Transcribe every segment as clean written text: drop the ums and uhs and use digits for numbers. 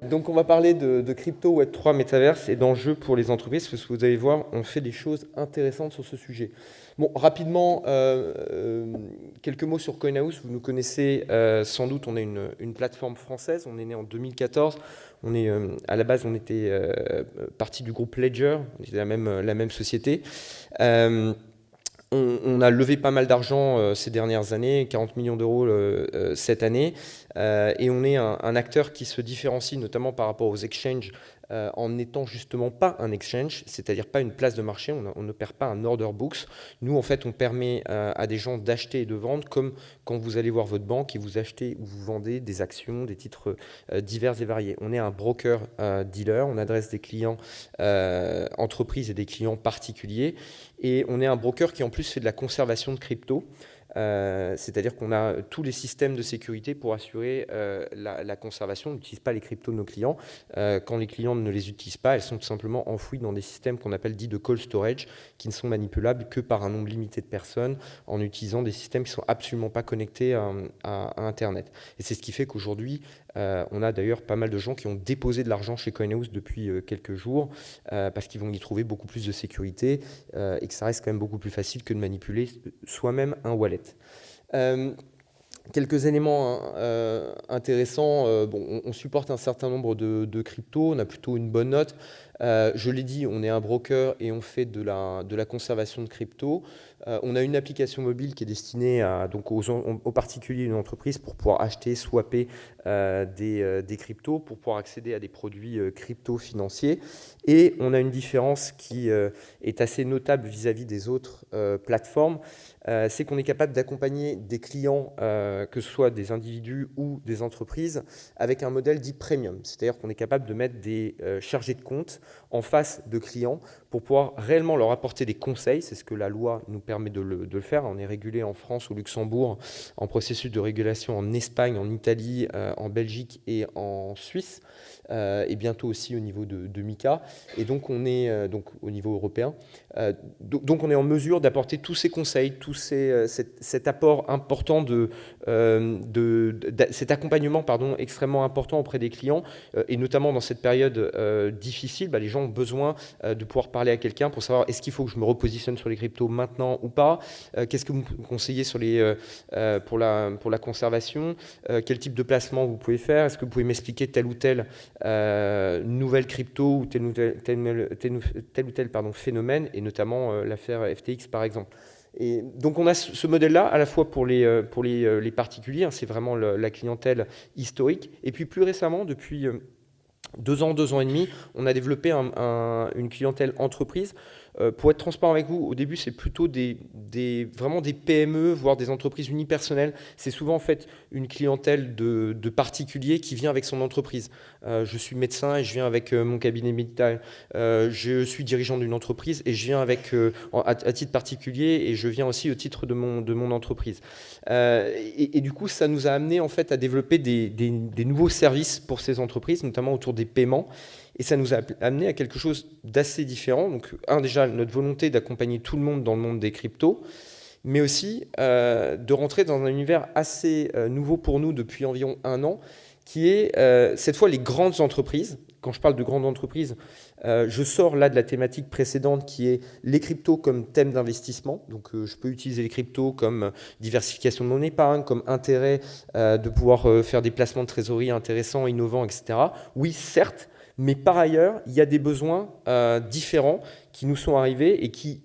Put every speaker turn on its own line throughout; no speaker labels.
Donc on va parler de crypto, Web3, métaverse et d'enjeux pour les entreprises, parce que vous allez voir, on fait des choses intéressantes sur ce sujet. Bon, rapidement, quelques mots sur CoinHouse. Vous nous connaissez sans doute, on est une plateforme française, on est né en 2014. À la base, on était partie du groupe Ledger, on était la même société. On a levé pas mal d'argent ces dernières années, 40 millions d'euros cette année, et on est un acteur qui se différencie notamment par rapport aux exchanges en n'étant justement pas un exchange, c'est-à-dire pas une place de marché, on n'opère pas un order books. Nous, en fait, on permet à des gens d'acheter et de vendre comme quand vous allez voir votre banque et vous achetez ou vous vendez des actions, des titres divers et variés. On est un broker dealer, on adresse des clients entreprises et des clients particuliers. Et on est un broker qui en plus fait de la conservation de crypto. C'est-à-dire qu'on a tous les systèmes de sécurité pour assurer la conservation. On n'utilise pas les cryptos de nos clients. Quand les clients ne les utilisent pas, elles sont tout simplement enfouies dans des systèmes qu'on appelle dits de cold storage, qui ne sont manipulables que par un nombre limité de personnes en utilisant des systèmes qui ne sont absolument pas connectés à Internet. Et c'est ce qui fait qu'aujourd'hui, on a d'ailleurs pas mal de gens qui ont déposé de l'argent chez CoinHouse depuis quelques jours parce qu'ils vont y trouver beaucoup plus de sécurité et que ça reste quand même beaucoup plus facile que de manipuler soi-même un wallet. Quelques éléments intéressants. Bon, on supporte un certain nombre de cryptos, on a plutôt une bonne note. Je l'ai dit, on est un broker et on fait de la conservation de crypto. On a une application mobile qui est destinée donc aux particuliers d'une entreprise pour pouvoir acheter, swapper des cryptos, pour pouvoir accéder à des produits crypto financiers. Et on a une différence qui est assez notable vis-à-vis des autres plateformes. C'est qu'on est capable d'accompagner des clients, que ce soit des individus ou des entreprises, avec un modèle dit premium. C'est-à-dire qu'on est capable de mettre des chargés de compte en face de clients pour pouvoir réellement leur apporter des conseils. C'est ce que la loi nous permet de le faire. On est régulé en France, au Luxembourg, en processus de régulation en Espagne, en Italie, en Belgique et en Suisse, et bientôt aussi au niveau de MiCA. Et donc on est donc au niveau européen. Donc on est en mesure d'apporter tous ces conseils, cet apport important cet accompagnement extrêmement important auprès des clients, et notamment dans cette période difficile, les gens ont besoin de pouvoir parler à quelqu'un pour savoir est-ce qu'il faut que je me repositionne sur les cryptos maintenant ou pas, qu'est-ce que vous me conseillez pour la conservation, quel type de placement vous pouvez faire, est-ce que vous pouvez m'expliquer telle ou telle nouvelle crypto ou tel ou tel phénomène, et notamment l'affaire FTX par exemple. Et donc on a ce modèle-là à la fois pour les particuliers, hein, c'est vraiment la clientèle historique, et puis plus récemment, depuis 2 ans et demi, on a développé une clientèle entreprise. Pour être transparent avec vous, au début, c'est plutôt vraiment des PME, voire des entreprises unipersonnelles. C'est souvent en fait une clientèle de particuliers qui vient avec son entreprise. Je suis médecin et je viens avec mon cabinet médical. Je suis dirigeant d'une entreprise et je viens à titre particulier, et je viens aussi au titre de mon entreprise. Et du coup, ça nous a amené en fait à développer des nouveaux services pour ces entreprises, notamment autour des paiements. Et ça nous a amené à quelque chose d'assez différent. Donc, déjà, notre volonté d'accompagner tout le monde dans le monde des cryptos, mais aussi de rentrer dans un univers assez nouveau pour nous depuis environ 1 an, qui est cette fois les grandes entreprises. Quand je parle de grandes entreprises, je sors là de la thématique précédente qui est les cryptos comme thème d'investissement. Donc je peux utiliser les cryptos comme diversification de mon épargne, comme intérêt de pouvoir faire des placements de trésorerie intéressants, innovants, etc. Oui, certes, mais par ailleurs, il y a des besoins différents qui nous sont arrivés et qui,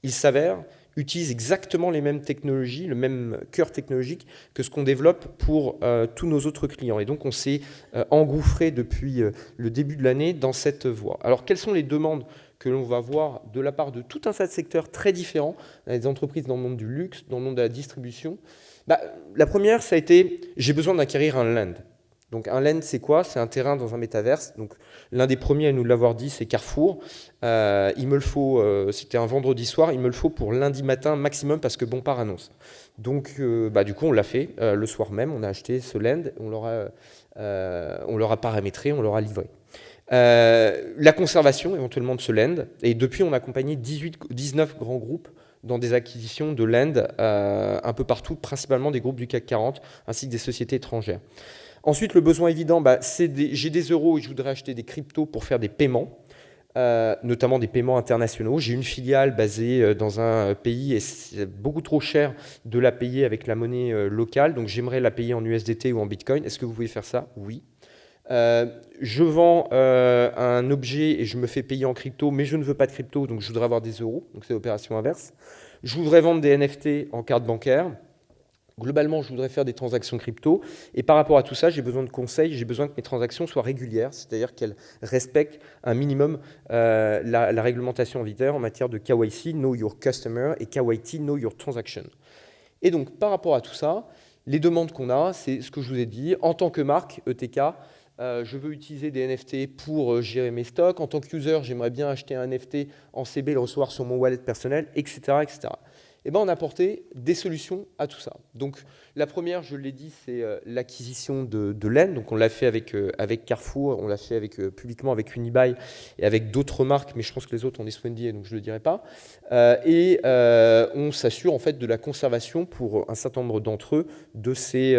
il s'avère, utilisent exactement les mêmes technologies, le même cœur technologique que ce qu'on développe pour tous nos autres clients. Et donc on s'est engouffré depuis le début de l'année dans cette voie. Alors quelles sont les demandes que l'on va voir de la part de tout un tas de secteurs très différents, des entreprises dans le monde du luxe, dans le monde de la distribution? La première, ça a été « j'ai besoin d'acquérir un land ». Donc un land, c'est quoi? C'est un terrain dans un métaverse. Donc l'un des premiers à nous l'avoir dit, c'est Carrefour. Il me le faut, c'était un vendredi soir, il me le faut pour lundi matin maximum parce que Bompard annonce. Donc du coup on l'a fait le soir même, on a acheté ce land, on l'aura paramétré, on l'aura livré. La conservation éventuellement de ce land, et depuis on a accompagné 19 grands groupes dans des acquisitions de land un peu partout, principalement des groupes du CAC 40 ainsi que des sociétés étrangères. Ensuite, le besoin évident, j'ai des euros et je voudrais acheter des cryptos pour faire des paiements, notamment des paiements internationaux. J'ai une filiale basée dans un pays et c'est beaucoup trop cher de la payer avec la monnaie locale, donc j'aimerais la payer en USDT ou en Bitcoin. Est-ce que vous pouvez faire ça? Oui. Je vends un objet et je me fais payer en crypto, mais je ne veux pas de crypto, donc je voudrais avoir des euros. Donc c'est l'opération inverse. Je voudrais vendre des NFT en carte bancaire. Globalement, je voudrais faire des transactions crypto. Et par rapport à tout ça, j'ai besoin de conseils, j'ai besoin que mes transactions soient régulières, c'est-à-dire qu'elles respectent un minimum la réglementation en vigueur en matière de KYC, Know Your Customer, et KYT, Know Your Transaction. Et donc, par rapport à tout ça, les demandes qu'on a, c'est ce que je vous ai dit. En tant que marque, ETK, je veux utiliser des NFT pour gérer mes stocks. En tant qu'user, j'aimerais bien acheter un NFT en CB, le recevoir sur mon wallet personnel, etc. etc. Et ben, on a apporté des solutions à tout ça. Donc, la première, je l'ai dit, c'est l'acquisition de laine. Donc, on l'a fait avec Carrefour, on l'a fait publiquement avec Unibail et avec d'autres marques, mais je pense que les autres, on est Swendy, donc je ne le dirai pas. On s'assure en fait de la conservation pour un certain nombre d'entre eux de ces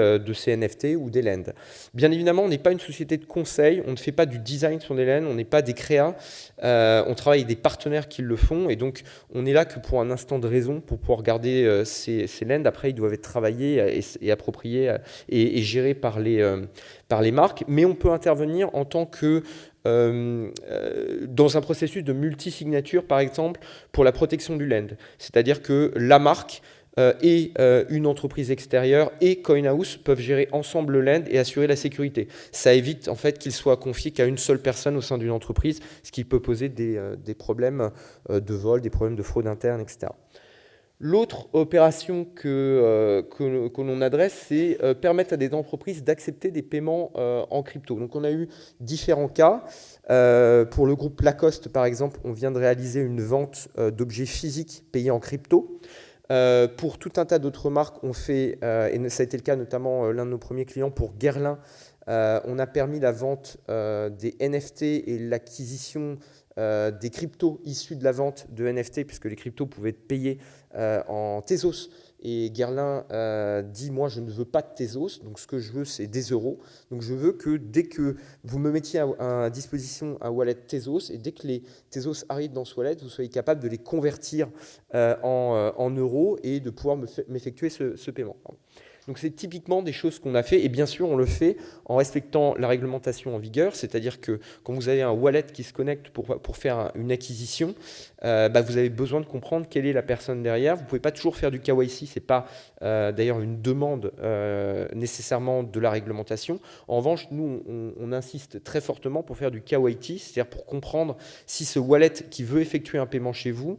NFT ou des lends. Bien évidemment, on n'est pas une société de conseil, on ne fait pas du design sur des lends, on n'est pas des créas, on travaille avec des partenaires qui le font, et donc on est là que pour un instant de raison, pour pouvoir garder ces lends. Après, ils doivent être travaillés et appropriés et gérés par les marques, mais on peut intervenir en tant que dans un processus de multi-signature, par exemple, pour la protection du lend. C'est-à-dire que la marque et une entreprise extérieure et CoinHouse peuvent gérer ensemble le lend et assurer la sécurité. Ça évite en fait qu'il soit confié qu'à une seule personne au sein d'une entreprise, ce qui peut poser des problèmes de vol, des problèmes de fraude interne, etc. L'autre opération que l'on adresse, c'est permettre à des entreprises d'accepter des paiements en crypto. Donc on a eu différents cas. Pour le groupe Lacoste, par exemple, on vient de réaliser une vente d'objets physiques payés en crypto. Pour tout un tas d'autres marques, on fait, et ça a été le cas notamment l'un de nos premiers clients pour Guerlain, on a permis la vente des NFT et l'acquisition des cryptos issus de la vente de NFT, puisque les cryptos pouvaient être payés en Tezos. Et Guerlain dit, moi je ne veux pas de Tezos, donc ce que je veux c'est des euros. Donc je veux que dès que vous me mettiez à disposition un wallet Tezos, et dès que les Tezos arrivent dans ce wallet, vous soyez capable de les convertir en euros et de pouvoir m'effectuer ce paiement. Donc c'est typiquement des choses qu'on a fait, et bien sûr on le fait en respectant la réglementation en vigueur, c'est-à-dire que quand vous avez un wallet qui se connecte pour faire une acquisition, vous avez besoin de comprendre quelle est la personne derrière. Vous ne pouvez pas toujours faire du KYC, ce n'est pas d'ailleurs une demande nécessairement de la réglementation. En revanche, nous on insiste très fortement pour faire du KYT, c'est-à-dire pour comprendre si ce wallet qui veut effectuer un paiement chez vous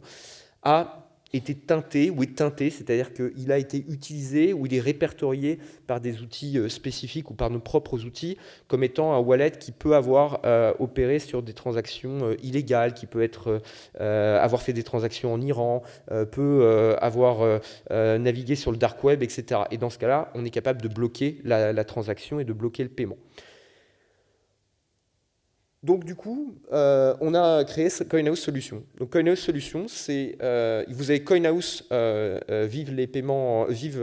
a été teinté ou est teinté, c'est-à-dire qu'il a été utilisé ou il est répertorié par des outils spécifiques ou par nos propres outils comme étant un wallet qui peut avoir opéré sur des transactions illégales, qui peut avoir fait des transactions en Iran, peut avoir navigué sur le dark web, etc. Et dans ce cas-là, on est capable de bloquer la transaction et de bloquer le paiement. Donc du coup, on a créé CoinHouse Solutions. Donc CoinHouse Solutions, c'est vous avez CoinHouse vive les paiements, vive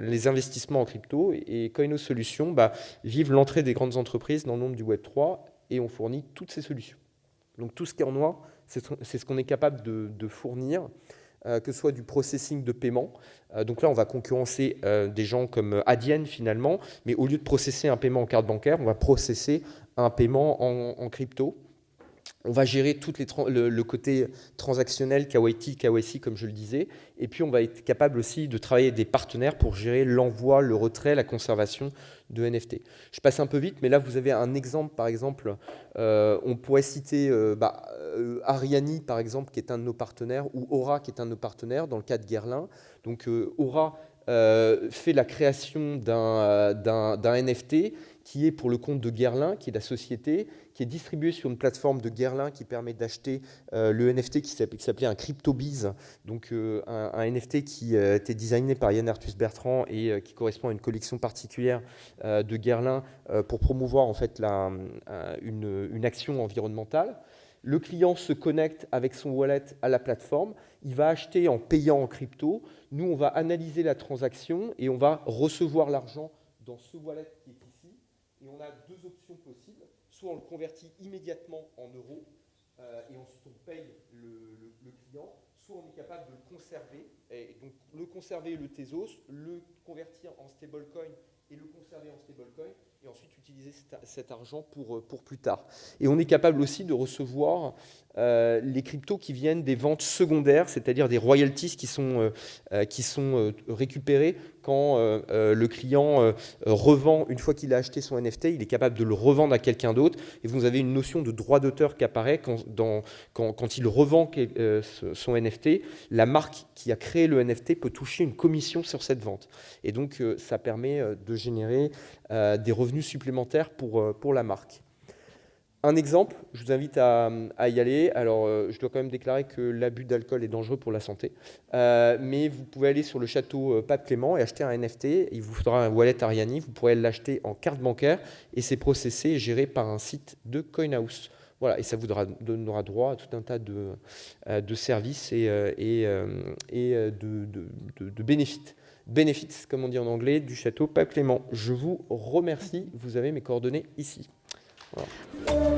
les investissements en crypto, et CoinHouse Solutions vive l'entrée des grandes entreprises dans le monde du Web3, et on fournit toutes ces solutions. Donc tout ce qui est en noir, c'est ce qu'on est capable de fournir, que ce soit du processing de paiement. Donc là, on va concurrencer des gens comme Adyen finalement, mais au lieu de processer un paiement en carte bancaire, on va processer un paiement en crypto. On va gérer le côté transactionnel, KYT, KYC, comme je le disais. Et puis, on va être capable aussi de travailler avec des partenaires pour gérer l'envoi, le retrait, la conservation de NFT. Je passe un peu vite, mais là, vous avez un exemple. Par exemple, on pourrait citer Ariani, par exemple, qui est un de nos partenaires, ou Aura, qui est un de nos partenaires, dans le cas de Guerlain. Donc, Aura fait la création d'un NFT qui est pour le compte de Guerlain, qui est la société, qui est distribué sur une plateforme de Guerlain qui permet d'acheter le NFT qui s'appelait un CryptoBiz, donc un NFT qui a été designé par Yann Arthus Bertrand et qui correspond à une collection particulière de Guerlain pour promouvoir en fait une action environnementale. Le client se connecte avec son wallet à la plateforme, il va acheter en payant en crypto, nous on va analyser la transaction et on va recevoir l'argent dans ce wallet qui est ici. et on a deux options possibles. Soit on le convertit immédiatement en euros, et ensuite on paye le client, soit on est capable de le conserver, et donc le conserver le Tezos, le convertir en stablecoin et le conserver en stablecoin, et ensuite utiliser cet argent pour plus tard. Et on est capable aussi de recevoir les cryptos qui viennent des ventes secondaires, c'est-à-dire des royalties qui sont récupérées quand le client revend, une fois qu'il a acheté son NFT, il est capable de le revendre à quelqu'un d'autre, et vous avez une notion de droit d'auteur qui apparaît quand il revend son NFT, la marque qui a créé le NFT peut toucher une commission sur cette vente. Et donc, ça permet de générer des revenus supplémentaires pour la marque. Un exemple, je vous invite à y aller. Alors, je dois quand même déclarer que l'abus d'alcool est dangereux pour la santé. Mais vous pouvez aller sur le château Pape Clément et acheter un NFT. Il vous faudra un wallet Ariani. Vous pourrez l'acheter en carte bancaire et c'est processé et géré par un site de CoinHouse. Voilà, et ça vous donnera droit à tout un tas de services et de bénéfices. Benefits, comme on dit en anglais, du château Pape Clément. Je vous remercie. Vous avez mes coordonnées ici. Voilà.